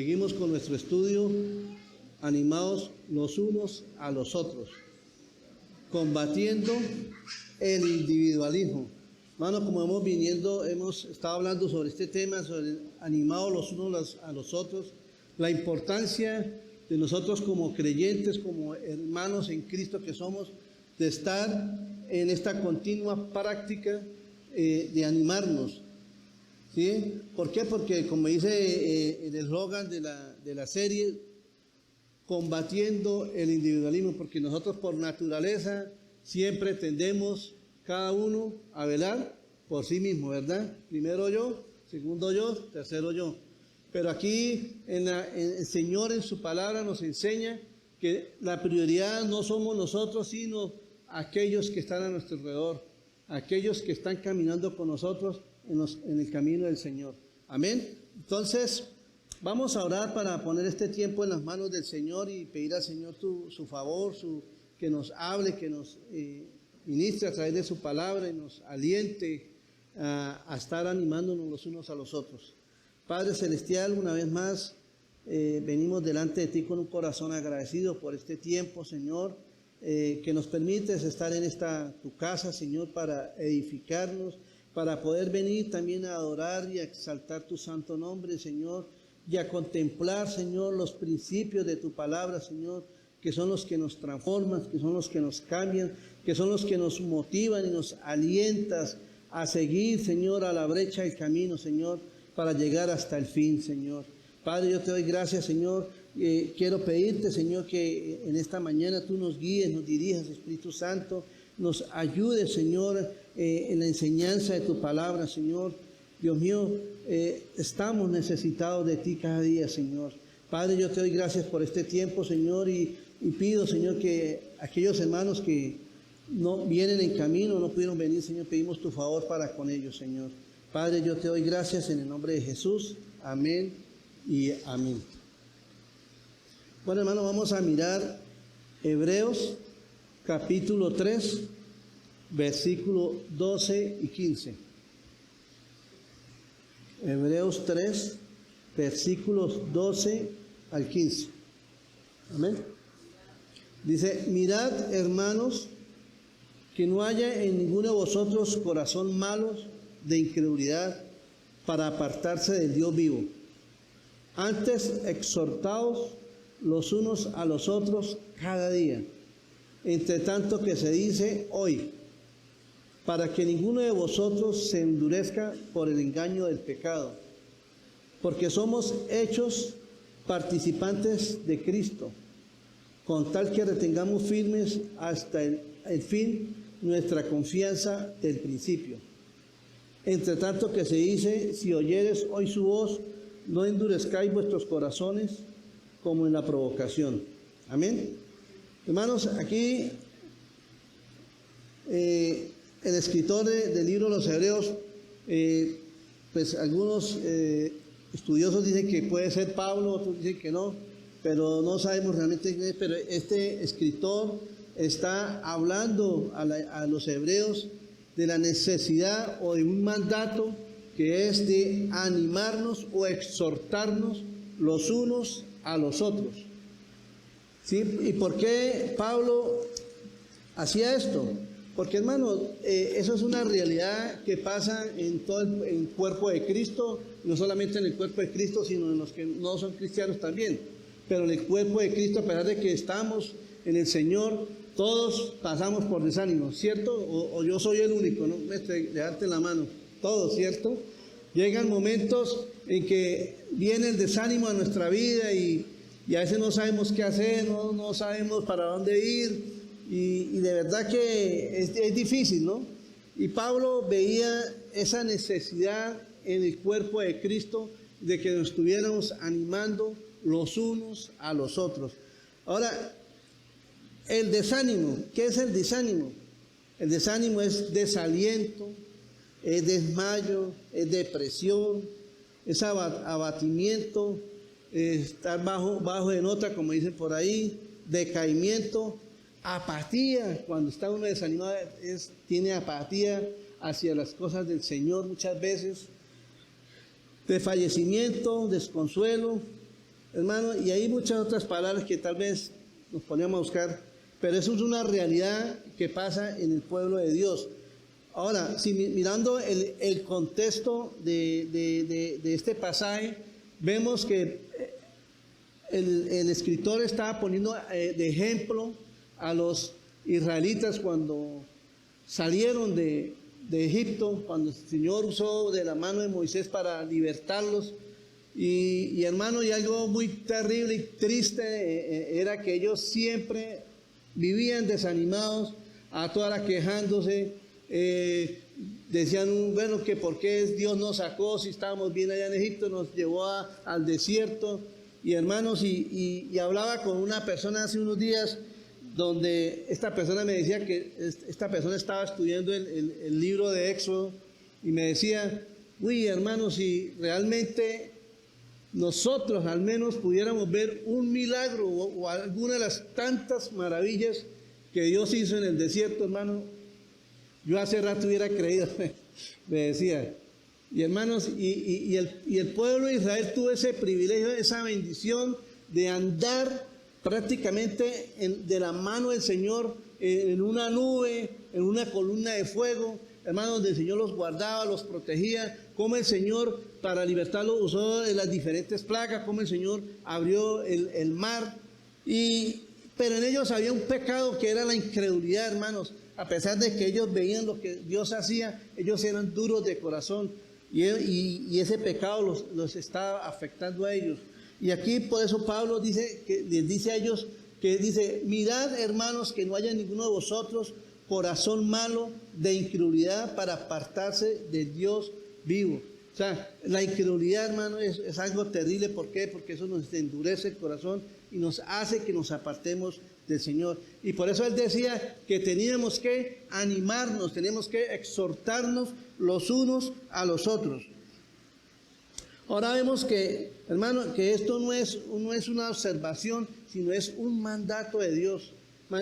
Seguimos con nuestro estudio, animados los unos a los otros, combatiendo el individualismo. Hermano, como hemos estado hablando sobre este tema, sobre animados los unos a los otros, la importancia de nosotros como creyentes, como hermanos en Cristo que somos, de estar en esta continua práctica de animarnos. ¿Sí? ¿Por qué? Porque como dice el eslogan de la serie, combatiendo el individualismo, porque nosotros por naturaleza siempre tendemos cada uno a velar por sí mismo, ¿verdad? Primero yo, segundo yo, tercero yo. Pero aquí el Señor en su palabra nos enseña que la prioridad no somos nosotros, sino aquellos que están a nuestro alrededor, aquellos que están caminando con nosotros en el camino del Señor. Amén. Entonces, vamos a orar para poner este tiempo en las manos del Señor y pedir al Señor su favor, que nos hable, que nos ministre a través de su palabra y nos aliente a estar animándonos los unos a los otros. Padre Celestial, una vez más, venimos delante de ti con un corazón agradecido por este tiempo, Señor, que nos permites estar en tu casa, Señor, para edificarnos, para poder venir también a adorar y a exaltar tu santo nombre, Señor, y a contemplar, Señor, los principios de tu palabra, Señor, que son los que nos transforman, que son los que nos cambian, que son los que nos motivan y nos alientan a seguir, Señor, a la brecha del camino, Señor, para llegar hasta el fin, Señor. Padre, yo te doy gracias, Señor. Quiero pedirte, Señor, que en esta mañana tú nos guíes, nos dirijas, Espíritu Santo, nos ayudes, Señor, en la enseñanza de tu palabra, Señor. Dios mío, estamos necesitados de ti cada día, Señor. Padre, yo te doy gracias por este tiempo, Señor, y pido, Señor, que aquellos hermanos que no vienen en camino, no pudieron venir, Señor, pedimos tu favor para con ellos, Señor. Padre, yo te doy gracias en el nombre de Jesús. Amén y amén. Bueno, hermano, vamos a mirar Hebreos capítulo 3, versículo 12 y 15. Hebreos 3, versículos 12 al 15. Amén. Dice, mirad, hermanos, que no haya en ninguno de vosotros corazón malo de incredulidad para apartarse del Dios vivo. Antes exhortaos los unos a los otros cada día, entre tanto que se dice hoy, para que ninguno de vosotros se endurezca por el engaño del pecado, porque somos hechos participantes de Cristo, con tal que retengamos firmes hasta el fin nuestra confianza del principio. Entre tanto que se dice, si oyeres hoy su voz, no endurezcáis vuestros corazones como en la provocación. Amén. Hermanos, aquí el escritor del libro de los Hebreos, pues algunos estudiosos dicen que puede ser Pablo, otros dicen que no, pero no sabemos realmente quién es. Pero este escritor está hablando a los hebreos de la necesidad o de un mandato que es de animarnos o exhortarnos los unos a los otros. ¿Sí? ¿Y por qué Pablo hacía esto? Porque, hermano, eso es una realidad que pasa en todo el cuerpo de Cristo, no solamente en el cuerpo de Cristo, sino en los que no son cristianos también. Pero en el cuerpo de Cristo, a pesar de que estamos en el Señor, todos pasamos por desánimo, ¿cierto? O yo soy el único, ¿no? Dejarte la mano, todos, ¿cierto? Llegan momentos en que viene el desánimo a nuestra vida y a veces no sabemos qué hacer, no sabemos para dónde ir y de verdad que es difícil, ¿no? Y Pablo veía esa necesidad en el cuerpo de Cristo de que nos estuviéramos animando los unos a los otros. Ahora, el desánimo, ¿qué es el desánimo? El desánimo es desaliento, es desmayo, es depresión, es abatimiento, estar bajo de nota, como dicen por ahí, decaimiento, apatía. Cuando está uno desanimado, tiene apatía hacia las cosas del Señor muchas veces, desfallecimiento, desconsuelo, hermano, y hay muchas otras palabras que tal vez nos poníamos a buscar, pero eso es una realidad que pasa en el pueblo de Dios. Ahora, si mirando el contexto de este pasaje, vemos que el escritor estaba poniendo de ejemplo a los israelitas cuando salieron de Egipto, cuando el Señor usó de la mano de Moisés para libertarlos. Y hermano, y algo muy terrible y triste era que ellos siempre vivían desanimados, a toda hora quejándose, decían, bueno, que por qué Dios nos sacó si estábamos bien allá en Egipto, nos llevó al desierto. Y hermanos, y hablaba con una persona hace unos días, donde esta persona me decía que esta persona estaba estudiando el libro de Éxodo, y me decía, uy, hermanos, si realmente nosotros al menos pudiéramos ver un milagro o alguna de las tantas maravillas que Dios hizo en el desierto, hermano, yo hace rato hubiera creído, me decía. Y hermanos, y el pueblo de Israel tuvo ese privilegio, esa bendición de andar prácticamente de la mano del Señor, en una nube, en una columna de fuego, hermanos, donde el Señor los guardaba, los protegía, como el Señor para libertarlos usó de las diferentes plagas, como el Señor abrió el mar. Pero en ellos había un pecado que era la incredulidad, hermanos. A pesar de que ellos veían lo que Dios hacía, ellos eran duros de corazón, y ese pecado los estaba afectando a ellos. Y aquí por eso Pablo dice, que les dice a ellos, que dice, mirad, hermanos, que no haya ninguno de vosotros corazón malo de incredulidad para apartarse de Dios vivo. O sea, la incredulidad, hermano, es algo terrible. ¿Por qué? Porque eso nos endurece el corazón y nos hace que nos apartemos del Señor. Y por eso él decía que teníamos que animarnos, teníamos que exhortarnos los unos a los otros. Ahora vemos que, hermano, que esto no es una observación, sino es un mandato de Dios.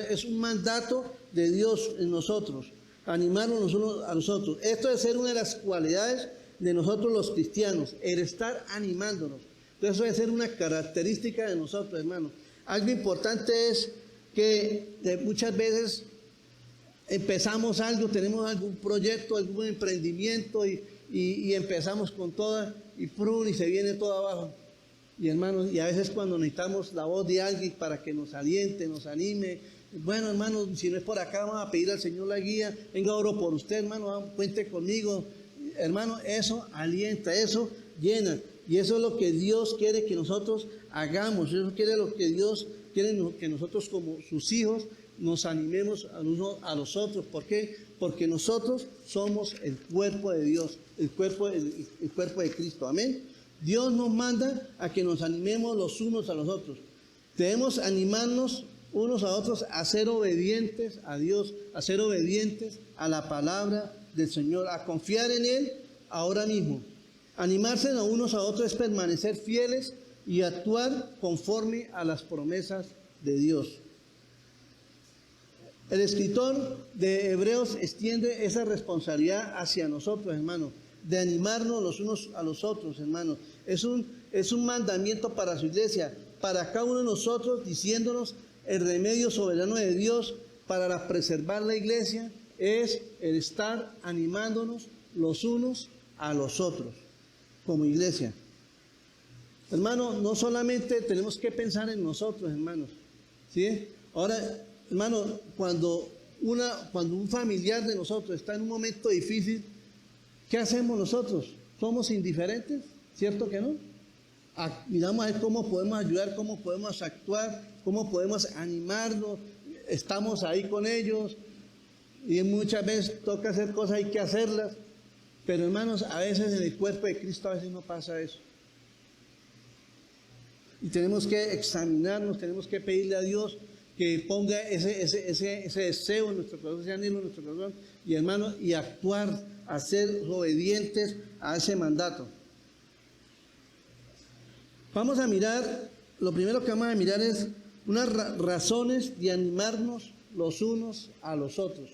Es un mandato de Dios en nosotros, animarnos los unos a los otros. Esto debe ser una de las cualidades de nosotros los cristianos, el estar animándonos. Entonces eso debe ser una característica de nosotros, hermano. Algo importante es que muchas veces empezamos algo, tenemos algún proyecto, algún emprendimiento y empezamos con toda y se viene todo abajo. Y hermanos, y a veces cuando necesitamos la voz de alguien para que nos aliente, nos anime, bueno, hermanos, si no es por acá, vamos a pedir al Señor la guía, venga, oro por usted, hermano, cuente conmigo. Hermano, eso alienta, eso llena. Y eso es lo que Dios quiere que nosotros hagamos. Eso quiere lo que Dios quiere que nosotros como sus hijos nos animemos a unos a los otros. ¿Por qué? Porque nosotros somos el cuerpo de Dios, el cuerpo de Cristo. Amén. Dios nos manda a que nos animemos los unos a los otros. Debemos animarnos unos a otros a ser obedientes a Dios, a ser obedientes a la palabra del Señor, a confiar en Él ahora mismo. Animarse a unos a otros es permanecer fieles y actuar conforme a las promesas de Dios. El escritor de Hebreos extiende esa responsabilidad hacia nosotros, hermanos, de animarnos los unos a los otros, hermanos. Es un mandamiento para su iglesia, para cada uno de nosotros, diciéndonos el remedio soberano de Dios para preservar la iglesia es el estar animándonos los unos a los otros, como iglesia. Hermano, no solamente tenemos que pensar en nosotros, hermanos, ¿sí? Ahora, hermano, cuando un familiar de nosotros está en un momento difícil, ¿qué hacemos nosotros? ¿Somos indiferentes? ¿Cierto que no? Miramos a ver cómo podemos ayudar, cómo podemos actuar, cómo podemos animarnos, estamos ahí con ellos, y muchas veces toca hacer cosas, hay que hacerlas, pero hermanos, a veces en el cuerpo de Cristo a veces no pasa eso. Y tenemos que examinarnos, tenemos que pedirle a Dios que ponga ese deseo en nuestro corazón, ese anhelo en nuestro corazón, y hermanos, y actuar, a ser obedientes a ese mandato. Vamos a mirar, lo primero que vamos a mirar es unas razones de animarnos los unos a los otros.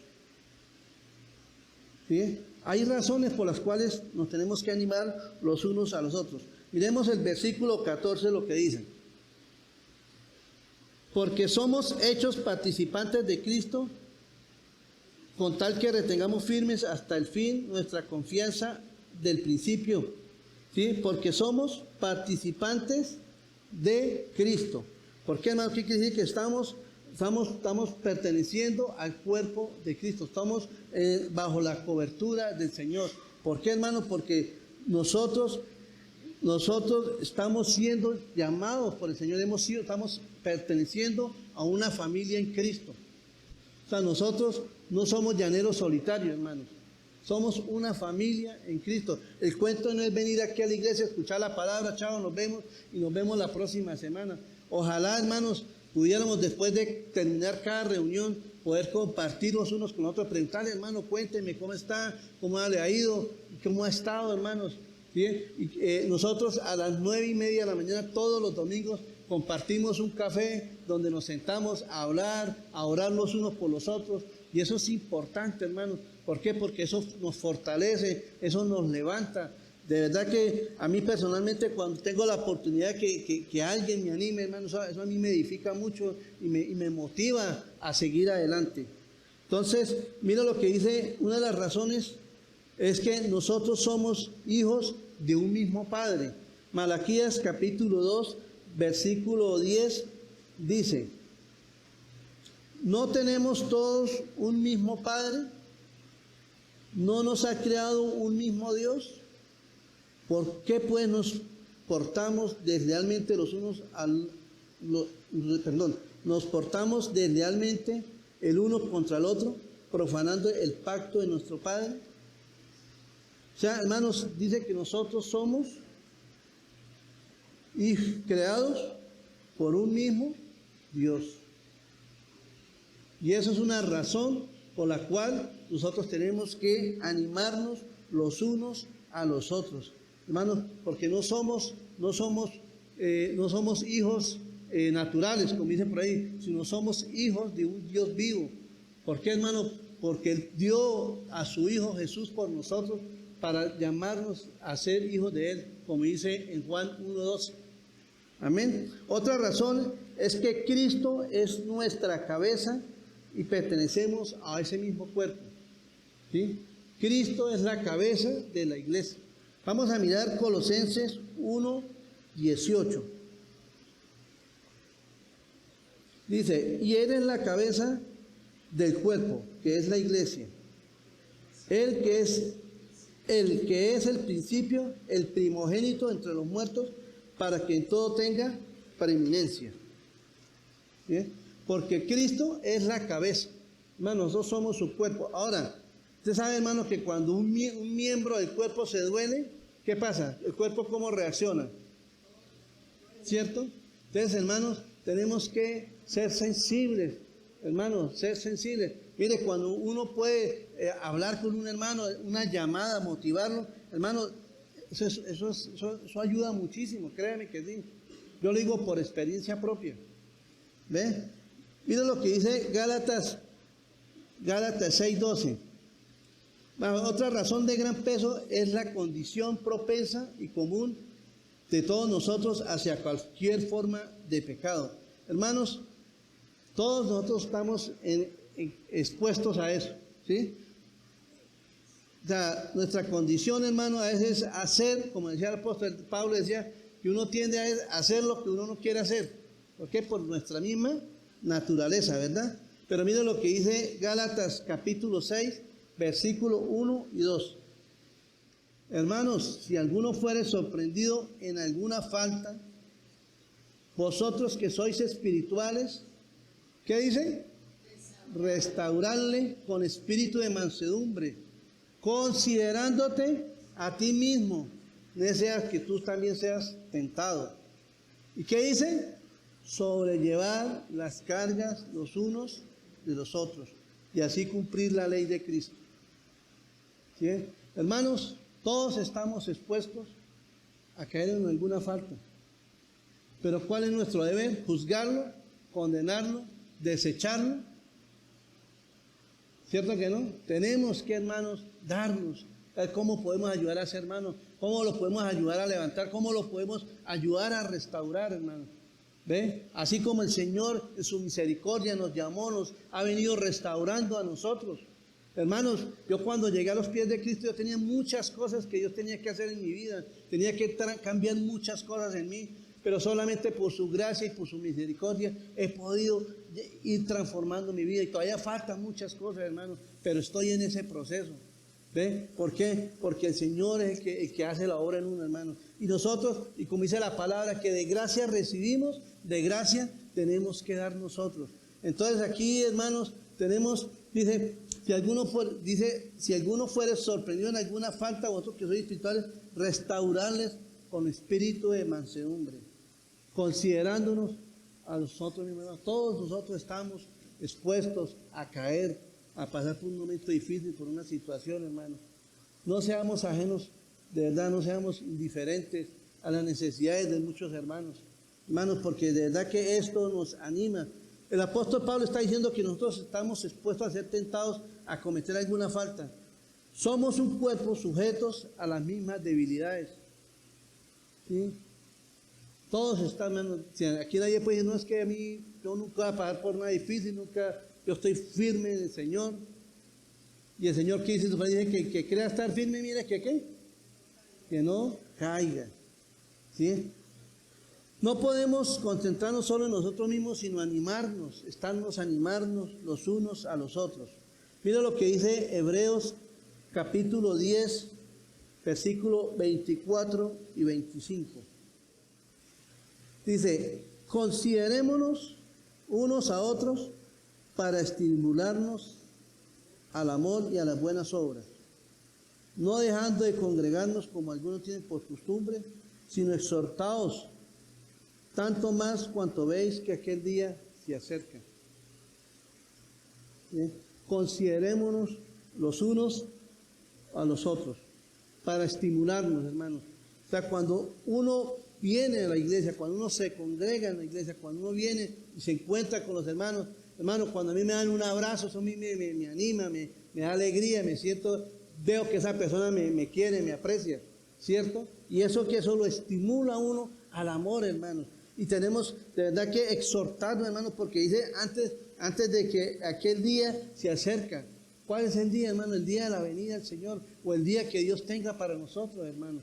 ¿Sí? Hay razones por las cuales nos tenemos que animar los unos a los otros. Miremos el versículo 14, lo que dice. porque somos hechos participantes de Cristo, con tal que retengamos firmes hasta el fin nuestra confianza del principio, ¿sí? Porque somos participantes de Cristo. ¿Por qué, hermano? ¿Qué quiere decir? Que estamos perteneciendo al cuerpo de Cristo, estamos bajo la cobertura del Señor. ¿Por qué, hermano? Porque nosotros estamos siendo llamados por el Señor, estamos perteneciendo a una familia en Cristo. O sea, nosotros no somos llaneros solitarios, hermanos. Somos una familia en Cristo. El cuento no es venir aquí a la iglesia, escuchar la palabra, chao, nos vemos y nos vemos la próxima semana. Ojalá, hermanos, pudiéramos después de terminar cada reunión poder compartir los unos con los otros, preguntarle, hermano, cuénteme cómo está, cómo le ha ido, cómo ha estado, hermanos. ¿Sí? Nosotros a las 9:30 de la mañana todos los domingos compartimos un café donde nos sentamos a hablar, a orar los unos por los otros, y eso es importante, hermanos. ¿Por qué? Porque eso nos fortalece, eso nos levanta. De verdad que a mí personalmente, cuando tengo la oportunidad que alguien me anime, hermano, eso a mí me edifica mucho y me motiva a seguir adelante. Entonces, mira lo que dice, una de las razones es que nosotros somos hijos de un mismo Padre. Malaquías capítulo 2, versículo 10 dice: ¿no tenemos todos un mismo Padre? ¿No nos ha creado un mismo Dios? ¿Por qué pues nos portamos deslealmente nos portamos deslealmente el uno contra el otro, profanando el pacto de nuestro Padre? O sea, hermanos, dice que nosotros somos creados por un mismo Dios. Y eso es una razón por la cual nosotros tenemos que animarnos los unos a los otros. Hermanos, porque no somos hijos naturales, como dicen por ahí, sino somos hijos de un Dios vivo. ¿Por qué, hermano? Porque Él dio a su Hijo Jesús por nosotros para llamarnos a ser hijos de Él, como dice en Juan 1:12. Amén. Otra razón es que Cristo es nuestra cabeza y pertenecemos a ese mismo cuerpo. ¿Sí? Cristo es la cabeza de la iglesia. Vamos a mirar Colosenses 1:18. Dice: y Él es la cabeza del cuerpo, que es la iglesia. Él que es el principio, el primogénito entre los muertos, para que en todo tenga preeminencia. ¿Bien? Porque Cristo es la cabeza. Hermanos, nosotros somos su cuerpo. Ahora, usted sabe, hermano, que cuando un miembro del cuerpo se duele, ¿qué pasa? ¿El cuerpo cómo reacciona? ¿Cierto? Entonces, hermanos, tenemos que ser sensibles. Hermanos, ser sensibles. Mire, cuando uno puede hablar con un hermano, una llamada, motivarlo, hermano, eso ayuda muchísimo, créame que sí. Yo lo digo por experiencia propia. ¿Ve? Mira lo que dice Gálatas 6:12. Otra razón de gran peso es la condición propensa y común de todos nosotros hacia cualquier forma de pecado. Hermanos, todos nosotros estamos expuestos a eso, ¿sí? O sea, nuestra condición, hermano, a veces es hacer, como decía el apóstol Pablo, decía que uno tiende a hacer lo que uno no quiere hacer. ¿Por qué? Por nuestra misma naturaleza, ¿verdad? Pero mire lo que dice Gálatas capítulo 6, versículo 1 y 2. Hermanos, si alguno fuere sorprendido en alguna falta, vosotros que sois espirituales, ¿qué dice? Restaurarle con espíritu de mansedumbre, considerándote a ti mismo, no seas que tú también seas tentado. ¿Y qué dice? Sobrellevar las cargas los unos de los otros y así cumplir la ley de Cristo. ¿Sí? Hermanos, todos estamos expuestos a caer en alguna falta. Pero ¿cuál es nuestro deber? Juzgarlo, condenarlo, desecharlo. ¿Cierto que no? Tenemos que, hermanos, darnos. ¿Cómo podemos ayudar a ese hermano? ¿Cómo lo podemos ayudar a levantar? ¿Cómo lo podemos ayudar a restaurar, hermanos? ¿Ve? Así como el Señor en su misericordia nos llamó, nos ha venido restaurando a nosotros. Hermanos, yo cuando llegué a los pies de Cristo, yo tenía muchas cosas que yo tenía que hacer en mi vida. Tenía que cambiar muchas cosas en mí. Pero solamente por su gracia y por su misericordia he podido ir transformando mi vida. Y todavía faltan muchas cosas, hermanos, pero estoy en ese proceso. ¿Ve? ¿Por qué? Porque el Señor es el que hace la obra en uno, hermano. Y nosotros, y como dice la palabra, que de gracia recibimos, de gracia tenemos que dar nosotros. Entonces aquí, hermanos, tenemos, dice, si alguno fuere sorprendido en alguna falta, vosotros que sois espirituales, restaurarles con espíritu de mansedumbre, considerándonos a nosotros mismos. Todos nosotros estamos expuestos a caer, a pasar por un momento difícil, por una situación, hermano. No seamos ajenos, de verdad, no seamos indiferentes a las necesidades de muchos hermanos. Hermanos, porque de verdad que esto nos anima. El apóstol Pablo está diciendo que nosotros estamos expuestos a ser tentados a cometer alguna falta. Somos un cuerpo sujetos a las mismas debilidades. ¿Sí? Todos están, hermanos. Aquí nadie puede decir, no, es que a mí, yo nunca voy a pasar por nada difícil, nunca, yo estoy firme en el Señor. Y el Señor que dice, dice que crea estar firme, mira, que no caiga. ¿Sí? No podemos concentrarnos solo en nosotros mismos, sino animarnos los unos a los otros. Mira lo que dice Hebreos capítulo 10, versículo 24 y 25. Dice, considerémonos unos a otros para estimularnos al amor y a las buenas obras, no dejando de congregarnos como algunos tienen por costumbre, sino exhortaos, tanto más cuanto veis que aquel día se acerca. ¿Sí? Considerémonos los unos a los otros para estimularnos, hermanos. O sea, cuando uno viene a la iglesia, cuando uno se congrega en la iglesia, cuando uno viene y se encuentra con los hermanos, cuando a mí me dan un abrazo, eso a mí me anima, me da alegría, me siento, veo que esa persona me quiere, me aprecia, ¿cierto? Y eso lo estimula a uno al amor, hermanos. Y tenemos de verdad que exhortarnos, hermanos, porque dice antes de que aquel día se acerca. ¿Cuál es el día, hermano? El día de la venida del Señor, o el día que Dios tenga para nosotros, hermanos.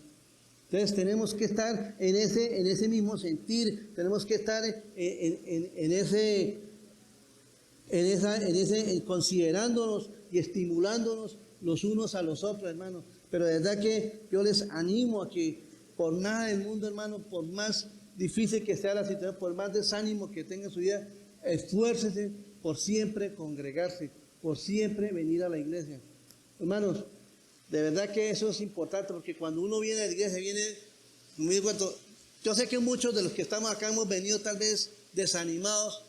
Entonces tenemos que estar en ese mismo sentir, tenemos que estar considerándonos y estimulándonos los unos a los otros, hermanos. Pero de verdad que yo les animo a que por nada del mundo, hermano, por más difícil que sea la situación, por más desánimo que tenga en su vida, esfuércese por siempre congregarse, por siempre venir a la iglesia. Hermanos, de verdad que eso es importante, porque cuando uno viene a la iglesia, yo sé que muchos de los que estamos acá hemos venido tal vez desanimados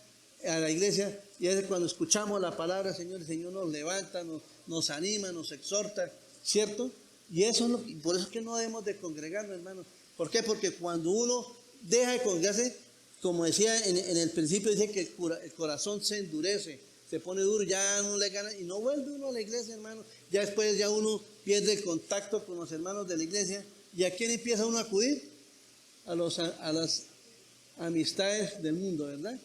a la iglesia, y es cuando escuchamos la palabra del Señor, el Señor nos levanta, nos anima, nos exhorta, ¿cierto? Y por eso es que no debemos de congregarnos, hermanos. ¿Por qué? Porque cuando uno deja de congregarse, como decía en el principio, dice que el corazón se endurece, se pone duro, ya no le gana y no vuelve uno a la iglesia, hermano. Ya después ya uno pierde el contacto con los hermanos de la iglesia. ¿Y a quién empieza uno a acudir? A las amistades del mundo, ¿verdad?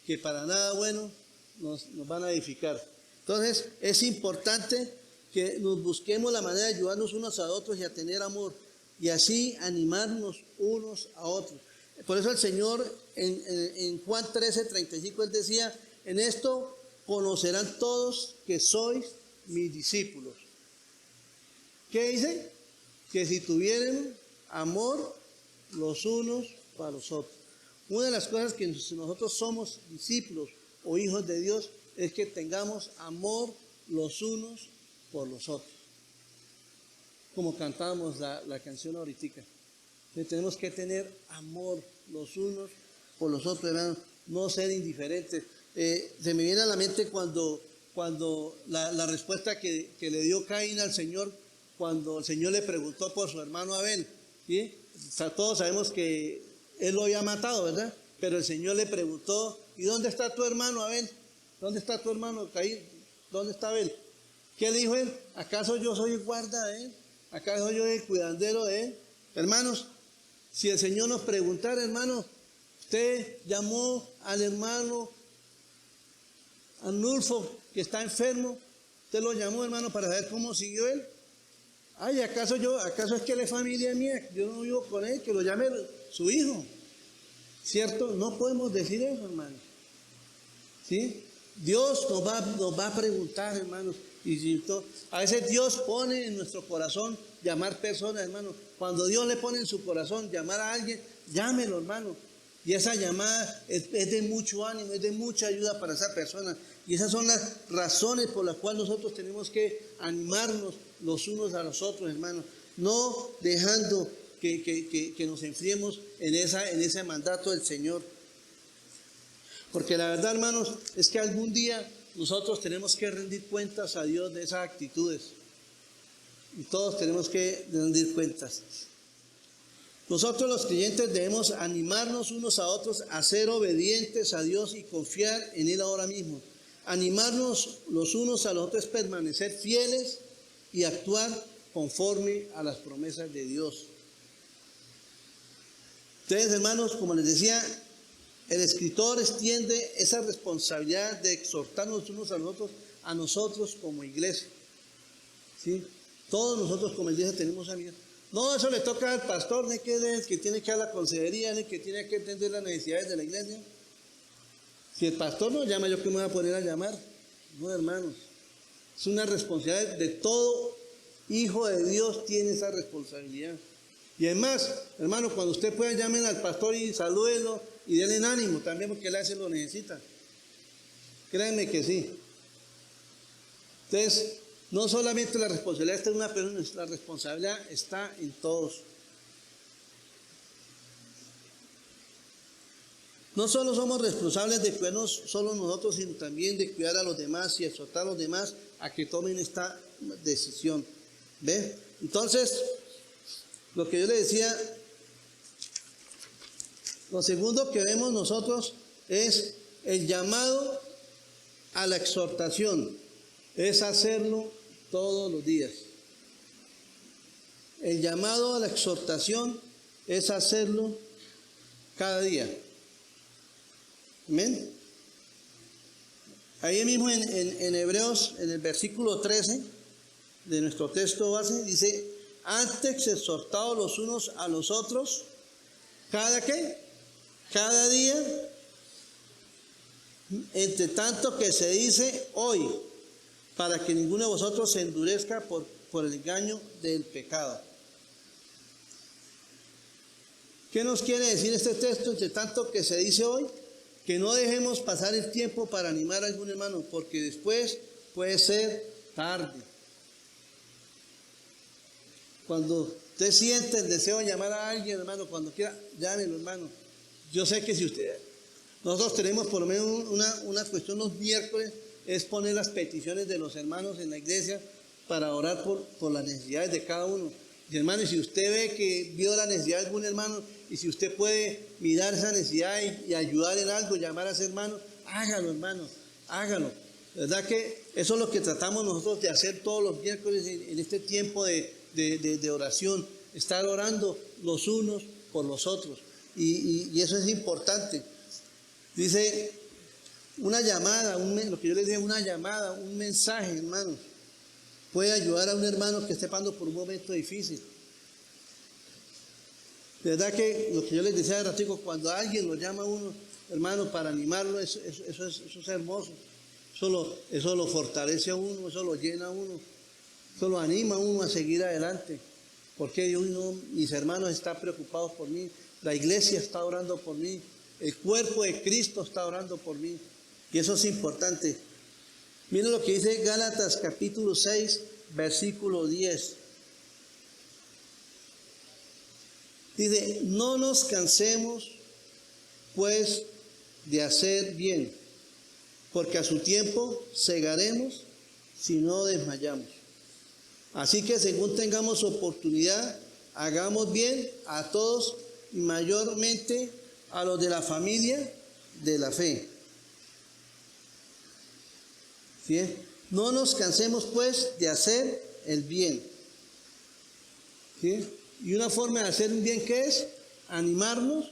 Que para nada bueno nos van a edificar. Entonces es importante que nos busquemos la manera de ayudarnos unos a otros y a tener amor, y así animarnos unos a otros. Por eso el Señor en Juan 13:35 Él decía, en esto conocerán todos que sois mis discípulos. ¿Qué dice? Que si tuvieren amor los unos para los otros. Una de las cosas que nosotros somos discípulos o hijos de Dios es que tengamos amor los unos por los otros. Como cantábamos la canción ahorita. Tenemos que tener amor los unos por los otros, hermanos, no ser indiferentes. Se me viene a la mente cuando la respuesta que le dio Caín al Señor, cuando el Señor le preguntó por su hermano Abel, ¿sí? O sea, todos sabemos que él lo había matado, ¿verdad? Pero el Señor le preguntó, ¿y dónde está tu hermano Abel? ¿Dónde está tu hermano Caín? ¿Dónde está Abel? ¿Qué le dijo él? ¿Acaso yo soy el guarda de él? ¿Acaso yo soy el cuidandero de él? Hermanos, si el Señor nos preguntara, hermanos, Usted llamó al hermano Arnulfo, que está enfermo. Usted lo llamó, hermano, para saber cómo siguió él. Ay, ¿acaso es que él es familia mía? Yo no vivo con él, que lo llame su hijo. ¿Cierto? No podemos decir eso, hermano. ¿Sí? Dios nos va a preguntar, hermanos. A veces Dios pone en nuestro corazón llamar personas, hermano. Cuando Dios le pone en su corazón llamar a alguien, llámelo, hermano. Y esa llamada es de mucho ánimo, es de mucha ayuda para esa persona. Y esas son las razones por las cuales nosotros tenemos que animarnos los unos a los otros, hermanos. No dejando que nos enfriemos en ese mandato del Señor. Porque la verdad, hermanos, es que algún día nosotros tenemos que rendir cuentas a Dios de esas actitudes. Y todos tenemos que rendir cuentas. Nosotros los creyentes debemos animarnos unos a otros a ser obedientes a Dios y confiar en Él ahora mismo. Animarnos los unos a los otros es permanecer fieles y actuar conforme a las promesas de Dios. Ustedes, hermanos, como les decía, el escritor extiende esa responsabilidad de exhortarnos unos a nosotros como iglesia. ¿Sí? Todos nosotros como iglesia tenemos amigos. No, eso le toca al pastor, ¿no? Que es el que tiene que dar la consejería, el que tiene que atender las necesidades de la iglesia. Si el pastor no llama, ¿yo qué me voy a poner a llamar? No, hermanos. Es una responsabilidad de todo hijo de Dios, tiene esa responsabilidad. Y además, hermanos, cuando usted pueda, llamen al pastor y salúdenlo y denle ánimo también, porque él a veces lo necesita. Créanme que sí. Entonces, no solamente la responsabilidad está en una persona, la responsabilidad está en todos. No solo somos responsables de cuidarnos solo nosotros, sino también de cuidar a los demás y exhortar a los demás a que tomen esta decisión. ¿Ve? Entonces, lo que yo le decía, lo segundo que vemos nosotros es el llamado a la exhortación, es hacerlo todos los días. El llamado a la exhortación es hacerlo cada día. Amén. Ahí mismo en Hebreos, en el versículo 13 de nuestro texto base, dice: antes exhortados los unos a los otros, ¿cada qué? Cada día, entre tanto que se dice hoy, para que ninguno de vosotros se endurezca por el engaño del pecado. ¿Qué nos quiere decir este texto? Entre tanto que se dice hoy, que no dejemos pasar el tiempo para animar a algún hermano, porque después puede ser tarde. Cuando usted siente el deseo de llamar a alguien, hermano, cuando quiera, llámelo, hermano. Yo sé que nosotros tenemos por lo menos una cuestión los miércoles, es poner las peticiones de los hermanos en la iglesia para orar por las necesidades de cada uno. Y hermano, y si usted ve que vio la necesidad de algún hermano, y si usted puede mirar esa necesidad y ayudar en algo, llamar a ese hermano, hágalo, hermano, hágalo. ¿Verdad que eso es lo que tratamos nosotros de hacer todos los miércoles en este tiempo de oración? Estar orando los unos por los otros. Y eso es importante. Dice, una llamada, lo que yo les decía, una llamada, un mensaje, hermano, puede ayudar a un hermano que esté pasando por un momento difícil. De verdad que lo que yo les decía de ratico, cuando alguien lo llama a uno, hermano, para animarlo, eso es hermoso. Eso lo fortalece a uno, eso lo llena a uno, eso lo anima a uno a seguir adelante. Porque mis hermanos están preocupados por mí, la iglesia está orando por mí, el cuerpo de Cristo está orando por mí. Y eso es importante. Miren lo que dice Gálatas capítulo 6, versículo 10. Dice, no nos cansemos pues de hacer bien, porque a su tiempo segaremos si no desmayamos. Así que según tengamos oportunidad, hagamos bien a todos y mayormente a los de la familia de la fe. ¿Sí? No nos cansemos pues de hacer el bien. ¿Sí? Y una forma de hacer un bien, ¿qué es? Animarnos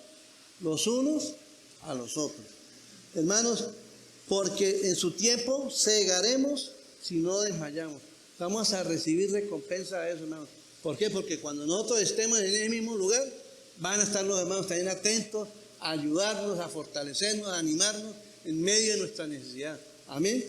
los unos a los otros. Hermanos, porque en su tiempo segaremos si no desmayamos. Vamos a recibir recompensa a eso, hermanos. ¿Por qué? Porque cuando nosotros estemos en ese mismo lugar, van a estar los hermanos también atentos a ayudarnos, a fortalecernos, a animarnos en medio de nuestra necesidad. Amén.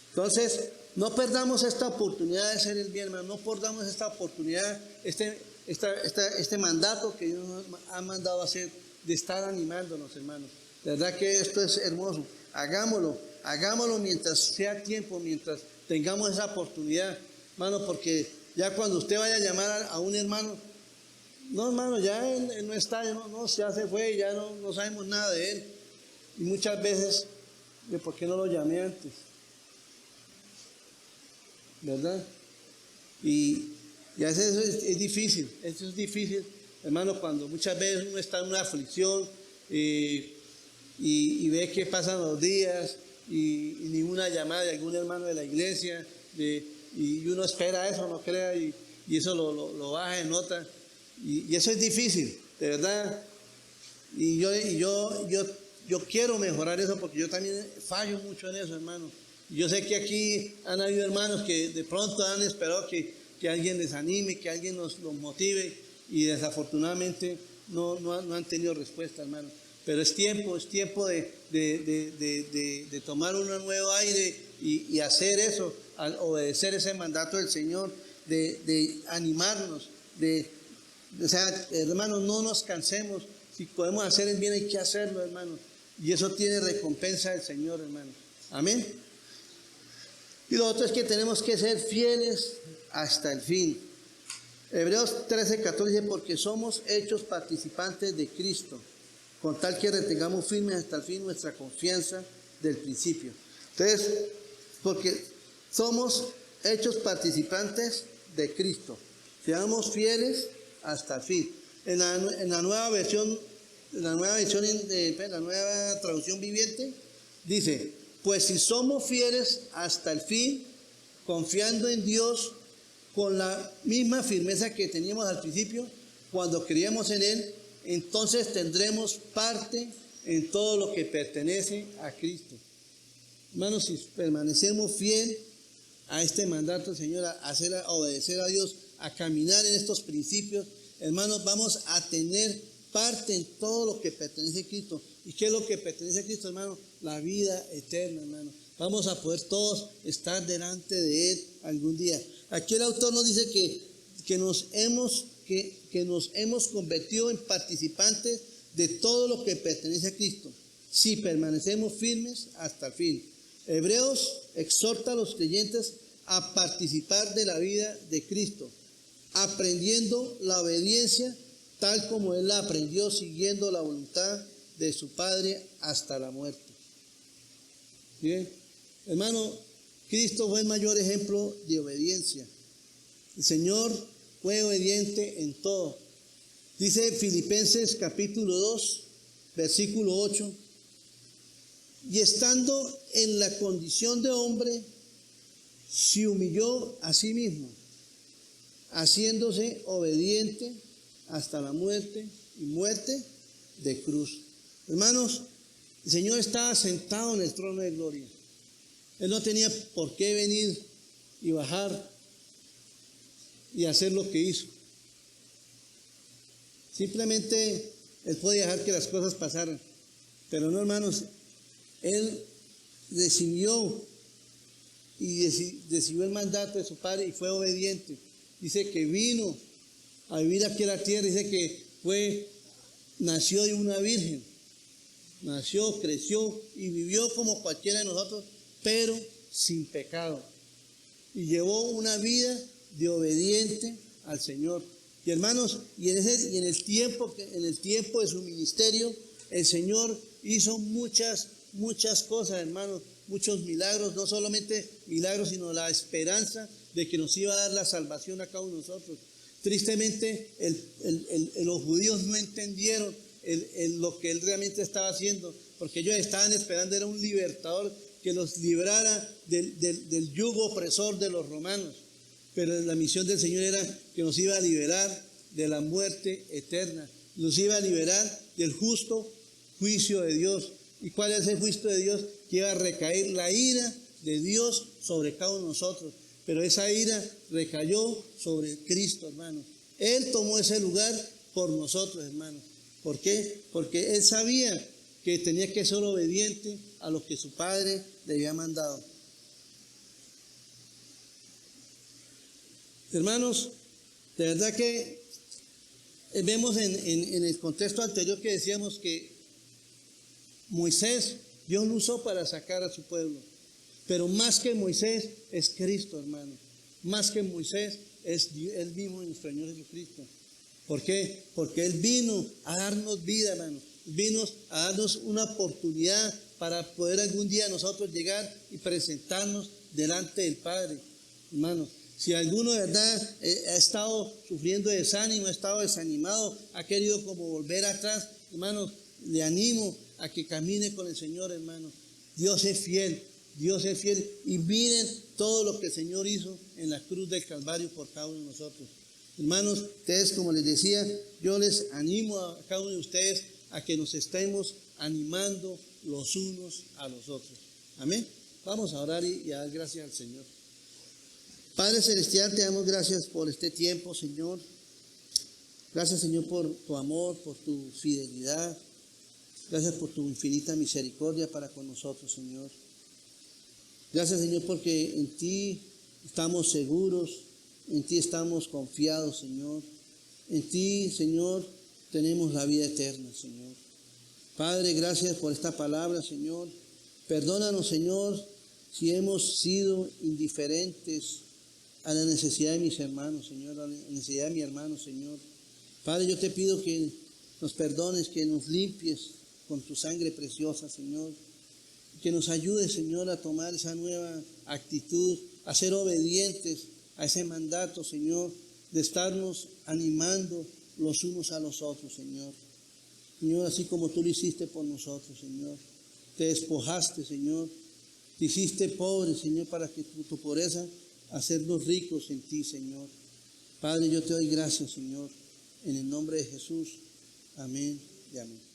Entonces, no perdamos esta oportunidad de hacer el bien, hermano. No perdamos esta oportunidad, este mandato que Dios nos ha mandado a hacer, de estar animándonos, hermanos. De verdad que esto es hermoso. Hagámoslo mientras sea tiempo, mientras tengamos esa oportunidad, hermano, porque ya cuando usted vaya a llamar a un hermano, no, hermano, ya él no está, ya se fue, ya no sabemos nada de él. Y muchas veces, ¿por qué no lo llamé antes? ¿Verdad? Y a veces eso es difícil, hermano, cuando muchas veces uno está en una aflicción y ve que pasan los días y ninguna llamada de algún hermano de la iglesia, y uno espera eso, no crea, y eso lo baja de nota, y eso es difícil, de verdad. Y yo quiero mejorar eso, porque yo también fallo mucho en eso, hermano. Yo sé que aquí han habido hermanos que de pronto han esperado que alguien les anime, que alguien los motive, y desafortunadamente no han tenido respuesta, hermano. Pero es tiempo de tomar un nuevo aire y hacer eso, obedecer ese mandato del Señor, de animarnos, o sea, hermanos, no nos cansemos. Si podemos hacer el bien, hay que hacerlo, hermanos. Y eso tiene recompensa del Señor, hermanos. Amén. Y lo otro es que tenemos que ser fieles hasta el fin. Hebreos 13:14 dice, porque somos hechos participantes de Cristo, con tal que retengamos firmes hasta el fin nuestra confianza del principio. Entonces, porque somos hechos participantes de Cristo, seamos fieles hasta el fin. En la nueva versión, la nueva traducción viviente, dice, pues si somos fieles hasta el fin, confiando en Dios con la misma firmeza que teníamos al principio, cuando creíamos en Él, entonces tendremos parte en todo lo que pertenece a Cristo. Hermanos, si permanecemos fiel a este mandato del Señor, a obedecer a Dios, a caminar en estos principios, hermanos, vamos a tener parte en todo lo que pertenece a Cristo. ¿Y qué es lo que pertenece a Cristo, hermano? La vida eterna, hermano. Vamos a poder todos estar delante de Él algún día. Aquí el autor nos dice que nos hemos convertido en participantes de todo lo que pertenece a Cristo, si permanecemos firmes hasta el fin. Hebreos exhorta a los creyentes a participar de la vida de Cristo, aprendiendo la obediencia tal como Él la aprendió, siguiendo la voluntad de su Padre hasta la muerte. Bien, hermano, Cristo fue el mayor ejemplo de obediencia. El Señor fue obediente en todo. Dice Filipenses capítulo 2, versículo 8, y estando en la condición de hombre, se humilló a sí mismo, haciéndose obediente hasta la muerte, y muerte de cruz. Hermanos, el Señor estaba sentado en el trono de gloria. Él no tenía por qué venir y bajar y hacer lo que hizo. Simplemente Él podía dejar que las cosas pasaran. Pero no, hermanos, Él recibió el mandato de su Padre y fue obediente. Dice que vino a vivir aquí en la tierra. Dice que nació de una virgen. Nació, creció y vivió como cualquiera de nosotros, pero sin pecado. Y llevó una vida de obediente al Señor. Y hermanos, y en el tiempo de su ministerio, el Señor hizo muchas cosas, hermanos, muchos milagros, no solamente milagros, sino la esperanza de que nos iba a dar la salvación a cada uno de nosotros. Tristemente, los judíos no entendieron lo que Él realmente estaba haciendo, porque ellos estaban esperando era un libertador que los librara del yugo opresor de los romanos. Pero la misión del Señor era que nos iba a liberar de la muerte eterna, nos iba a liberar del justo juicio de Dios. ¿Y cuál es el juicio de Dios? Que iba a recaer la ira de Dios sobre cada uno de nosotros. Pero esa ira recayó sobre Cristo, hermano. Él tomó ese lugar por nosotros, hermano. ¿Por qué? Porque Él sabía que tenía que ser obediente a lo que su Padre le había mandado. Hermanos, de verdad que vemos en el contexto anterior que decíamos que Moisés, Dios lo usó para sacar a su pueblo. Pero más que Moisés es Cristo, hermano. Más que Moisés es Él mismo, nuestro Señor Jesucristo. ¿Por qué? Porque Él vino a darnos vida, hermano. Vino a darnos una oportunidad para poder algún día nosotros llegar y presentarnos delante del Padre. Hermano, si alguno de verdad ha estado sufriendo desánimo, ha estado desanimado, ha querido como volver atrás, hermano, le animo a que camine con el Señor, hermano. Dios es fiel. Dios es fiel y miren todo lo que el Señor hizo en la cruz del Calvario por cada uno de nosotros. Hermanos, ustedes, como les decía, yo les animo a cada uno de ustedes a que nos estemos animando los unos a los otros. Amén. Vamos a orar y a dar gracias al Señor. Padre Celestial, te damos gracias por este tiempo, Señor. Gracias, Señor, por tu amor, por tu fidelidad. Gracias por tu infinita misericordia para con nosotros, Señor. Gracias, Señor, porque en ti estamos seguros, en ti estamos confiados, Señor. En ti, Señor, tenemos la vida eterna, Señor. Padre, gracias por esta palabra, Señor. Perdónanos, Señor, si hemos sido indiferentes a la necesidad de mis hermanos, Señor, a la necesidad de mi hermano, Señor. Padre, yo te pido que nos perdones, que nos limpies con tu sangre preciosa, Señor. Que nos ayude, Señor, a tomar esa nueva actitud, a ser obedientes a ese mandato, Señor, de estarnos animando los unos a los otros, Señor. Señor, así como tú lo hiciste por nosotros, Señor. Te despojaste, Señor. Te hiciste pobre, Señor, para que tu pobreza hacernos ricos en ti, Señor. Padre, yo te doy gracias, Señor, en el nombre de Jesús. Amén y amén.